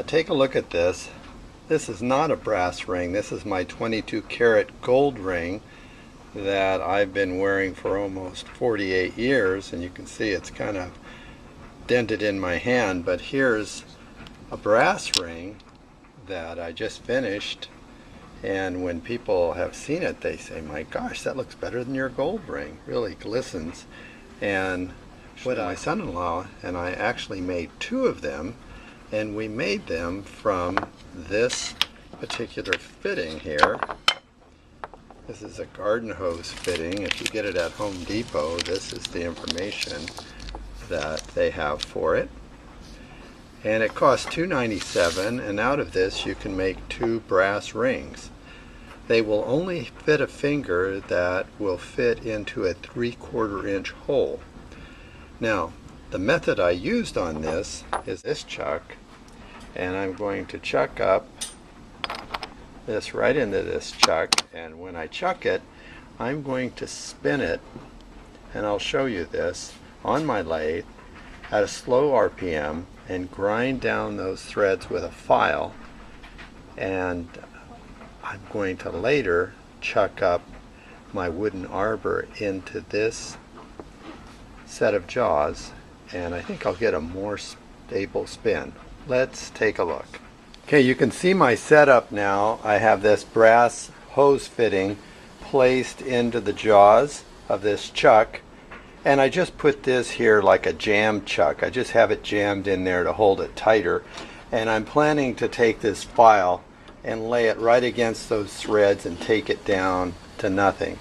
Take a look at this. This is not a brass ring. This is my 22 karat gold ring that I've been wearing for almost 48 years, and you can see it's kind of dented in my hand. But here's a brass ring that I just finished, and when people have seen it they say, my gosh, that looks better than your gold ring. Really glistens. And what my son-in-law and I actually made two of them, and we made them from this particular fitting here. This is a garden hose fitting. If you get it at Home Depot, this is the information that they have for it. And it costs $2.97, and out of this you can make two brass rings. They will only fit a finger that will fit into a 3/4 inch hole. Now, the method I used on this is this chuck, and I'm going to chuck up this right into this chuck, and when I chuck it, I'm going to spin it, and I'll show you this, on my lathe at a slow RPM, and grind down those threads with a file. And I'm going to later chuck up my wooden arbor into this set of jaws, and I think I'll get a more stable spin. Let's take a look. Okay, you can see my setup now. I have this brass hose fitting placed into the jaws of this chuck, and I just put this here like a jam chuck. I just have it jammed in there to hold it tighter, and I'm planning to take this file and lay it right against those threads and take it down to nothing.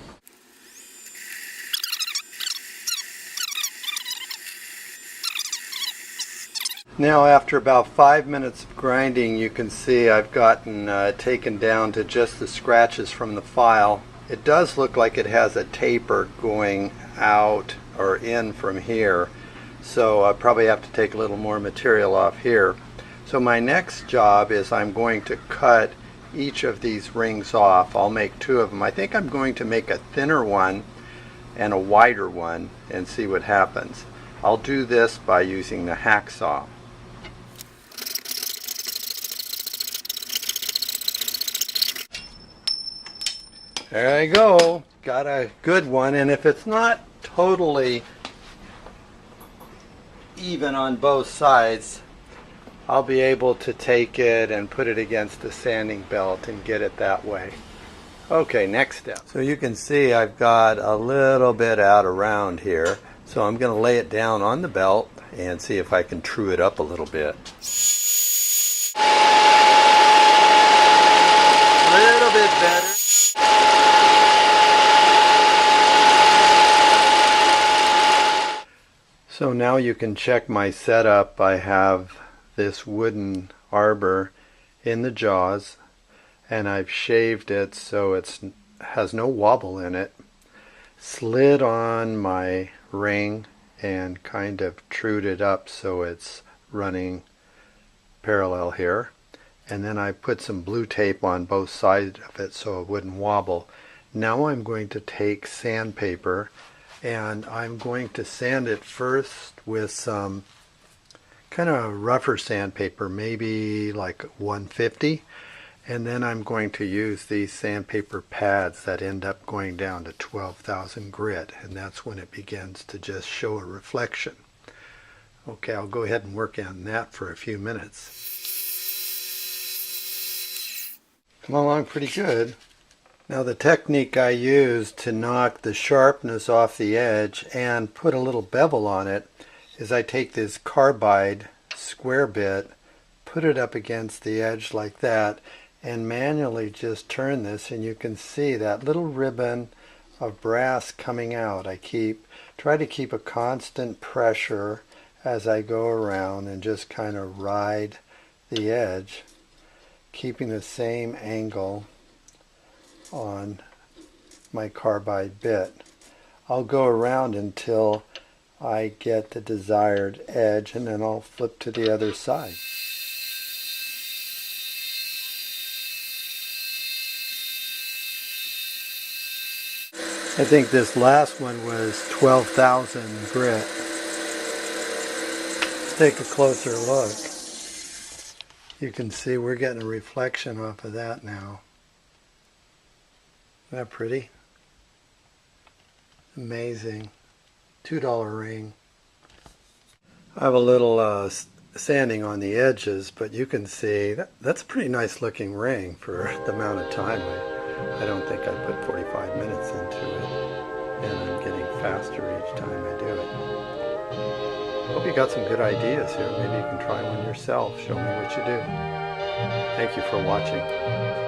Now, after about 5 minutes of grinding, you can see I've gotten taken down to just the scratches from the file. It does look like it has a taper going out or in from here, so I probably have to take a little more material off here. So my next job is I'm going to cut each of these rings off. I'll make two of them. I think I'm going to make a thinner one and a wider one and see what happens. I'll do this by using the hacksaw. There I go. Got a good one, and if it's not totally even on both sides, I'll be able to take it and put it against the sanding belt and get it that way. Okay, next step. So you can see I've got a little bit out around here, so I'm going to lay it down on the belt and see if I can true it up a little bit. A little bit better. So now you can check my setup. I have this wooden arbor in the jaws, and I've shaved it so it has no wobble in it. Slid on my ring and kind of trued it up so it's running parallel here. And then I put some blue tape on both sides of it so it wouldn't wobble. Now I'm going to take sandpaper, and I'm going to sand it first with some kind of rougher sandpaper, maybe like 150, and then I'm going to use these sandpaper pads that end up going down to 12,000 grit, and that's when it begins to just show a reflection. Okay, I'll go ahead and work on that for a few minutes. Come along pretty good. Now, the technique I use to knock the sharpness off the edge and put a little bevel on it is I take this carbide square bit, put it up against the edge like that, and manually just turn this, and you can see that little ribbon of brass coming out. I try to keep a constant pressure as I go around and just kind of ride the edge, keeping the same angle on my carbide bit. I'll go around until I get the desired edge, and then I'll flip to the other side. I think this last one was 12,000 grit. Let's take a closer look. You can see we're getting a reflection off of that now. Isn't that pretty? Amazing. $2 ring. I have a little sanding on the edges, but you can see that's a pretty nice looking ring for the amount of time. I don't think I put 45 minutes into it, and I'm getting faster each time I do it. Hope you got some good ideas here. Maybe you can try one yourself. Show me what you do. Thank you for watching.